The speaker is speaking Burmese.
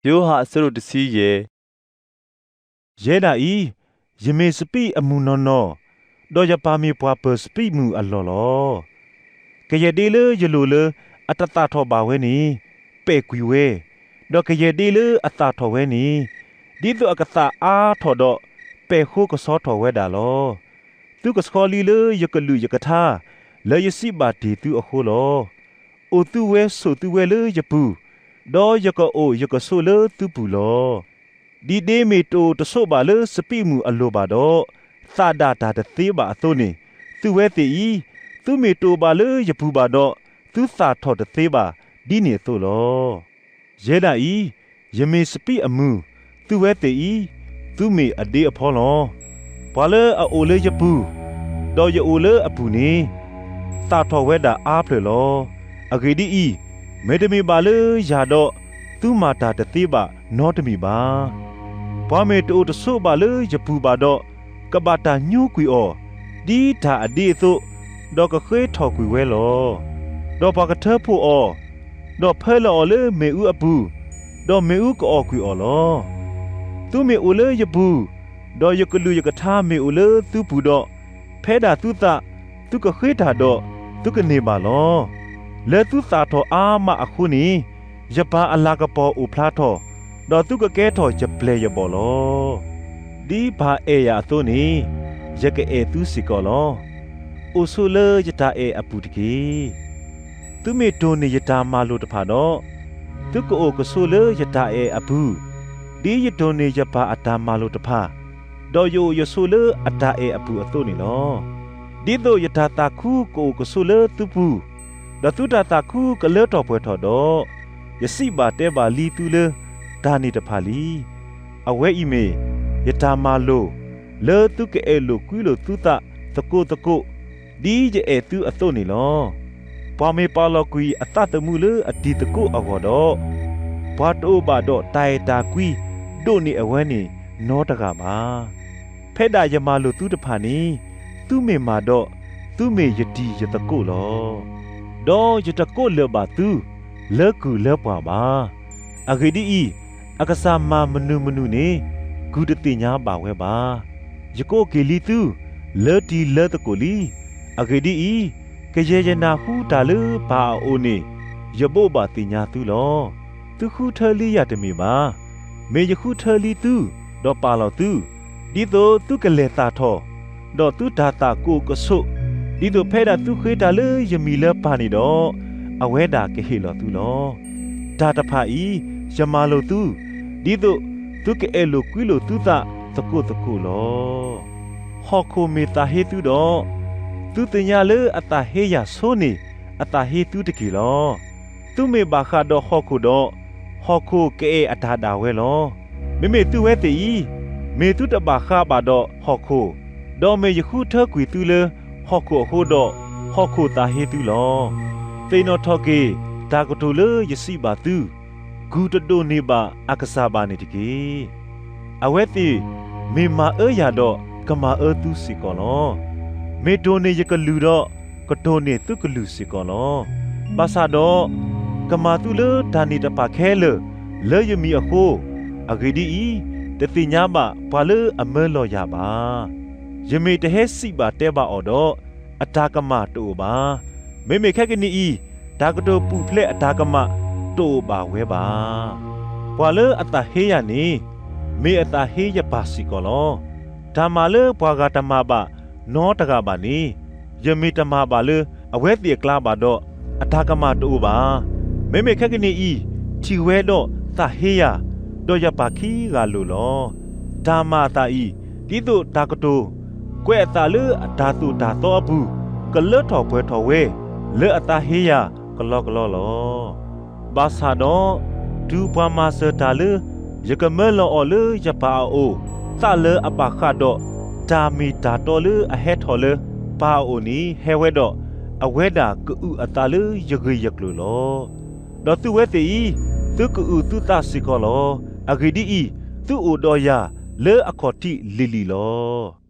ပြောဟာဆရုတစီရဲ့ရဲတာဤယမေစပိအမှုနော်နော်တော့ရပါမီပွားပစပိမှုအလော်လောကရတေလေယလိုလေအတတထောပါဝဲနီပဲကွီဝဲတော့ကရတေလေအတထောဝဲနီဒီတော့အကသအားထော်တော့ပဲခုကစောထောဝဲတာလောသူကစခေါလီလေယကလူယကထာလေယစီပါတီသူအခုလောအိုသူဝဲဆိုသူဝဲလေယပူတော့ယကအိုယကဆိုလေသူပူလောဒီဒေမီတိုတဆုပါလေစပိမှုအလိုပါတော့သာဒတာတသေးပါအသွနေသူဝဲတီသူမီတိုပါလေယပူပါတော့သူသာထော်တသေးပါဒီနေသို့လောရဲတာဤယမေစပိအမှုသူဝဲတီသူမီအဒေအဖောလောဘာလေအိုလေယပူတော့ယအိုလေအပူနေသာထော်ဝဲတာအားဖလေလောအဂေဒီဤမေတမီပါလေယာတော့သူမာတာတသေးပါနောတမီပါဘာမေတိုတဆုပါလေယပူပါတော့ကဘာတာညူကွီအောဒီတာအဒီသို့တော့ကခွေးထော်ကွီဝဲလောတော့ဘာကထဖို့အောတော့ဖဲလောလေမေဥအပူတော့မေဥကောကွီအောလောသူမေဥလေယပူတော့ယကလူယကထာမေဥလေသူပူတော့ဖဲတာသူတာသူကခွေးတာတော့သူကနေပါလောလဲသူသာထောအာမအခုနီယပါအလာကပေါ်ဥဖလာထောတော့သူကကဲထောယပလေယဘောလောဒီဘာအေယာသို့နီယကအေသူစီကောလောအိုဆူလေယတာအေအပူတကေသူမေတိုနေယတာမာလိုတဖာတော့သူကအိုကဆူလေယတာအေအပူဒီယတိုနေယပါအတာမာလိုတဖာတော့ယိုယဆူလေအတာအေအပူအသို့နီလောဒီတို့ယတာတာခုကိုကဆူလေသူပူဒသုတတာခုကလေတော်ပွဲတော်တော့ယစိပါတဲပါလီသူလေဒါနေတဖာလီအဝဲဤမေယတာမာလိုလေတုကဲလိုကွီလိုသူတတကုဒီကျဲသူအသွနေလောပွာမေပါလောကွီအတတမှုလေအဒီတကုအကောတော့ဘွားတိုးပါတော့တိုင်တာကွီတို့နေအဝဲနေနောတကပါဖဲ့တာယမလိုသူတဖာနေသူမေမာတော့သူမေယတိယတကုလောတော့ယတကုလေပါသူလေကူလေပွားပါအဂေဒီဤအကဆာမမနုနေဂုတတိညာပါဝဲပါယကိုကေလီသူလေတီလေတကိုလီအဂေဒီဤကရေယနာဟုတာလေဘာအိုနေယဘိုပါတိညာသူလောသူခုထလီရတမီပါမေယခုထလီသူတော့ပါလောသူဒီတော့သူကလေတာထောတော့သူဒါတာကိုကဆုဒီတော့ဖဲတာသူခွေးတာလေယမီလေပါနေတော့အဝဲတာကဟေလောသူလောဒါတဖာဤယမလိုသူဒီတော့သူကဲလိုကွီလိုသူတာတကုလောဟောခိုမေတာဟေသူတော့သူတညာလေအတာဟေရဆိုနေအတာဟေသူတကီလောသူမေဘာခါတော့ဟောခိုတော့ဟောခိုကဲအတာဒါဝဲလောမေသူဝဲတီမေသူတဘာခါပါတော့ဟောခိုတော့မေယခုထကွီသူလေဟောခိုဟိုတော့ဟောခိုတာဟေသူလောတေနောထောကေဒါကတူလေယစီပါသူဂူတတိုနေပါအကစားပါနေတကေအဝဲတိမေမာရတော့ကမာသူစီကောလောမေတိုနေယကလူတော့ကတိုနေသူကလူစီကောလောပါစာတော့ကမာသူလေဒါနေတပါခဲလေယမီအခုအဂေဒီဤတတိညာမဘာလေအမဲလောရပါယမေတဟဲစီပါတဲပါအော်တော့အတာကမတိုပါမေခက်ကနီဤဒါကတိုပူဖလက်အတာကမတိုပါဝဲပါဘာလေအတာဟေးရနေမေအတာဟေးရပါစီကောလောဓမ္မလေဘွာကတမပါနောတကပါနေယမေတမပါလေအဝဲပြေကလာပါတော့အတာကမတိုပါမေခက်ကနီဤချီဝဲတော့သဟေးရတော့ရပါခီကလိုလောဓမ္မတာဤဒီတို့ဒါကတိုကွဲ့အတာလေအတာသူဒါတော့ဘူးကလတ်တော်ပွဲတော်ဝဲလေအတာဟေးရကလောလောဘာသာတော့ဒူပွားမစတာလေယကမဲလောအော်လေယပါအိုသလေအပခါတော့ဒါမီတာတော်လေအဟက်ထော်လေပါအိုနီဟဲဝဲတော့အဝဲတာကူအတာလေယဂယကလိုလောတော့သူဝဲတီသူကူသူတာစီကောလောအဂီဒီသူအိုတော်ရလေအခေါ်တိလီလီလော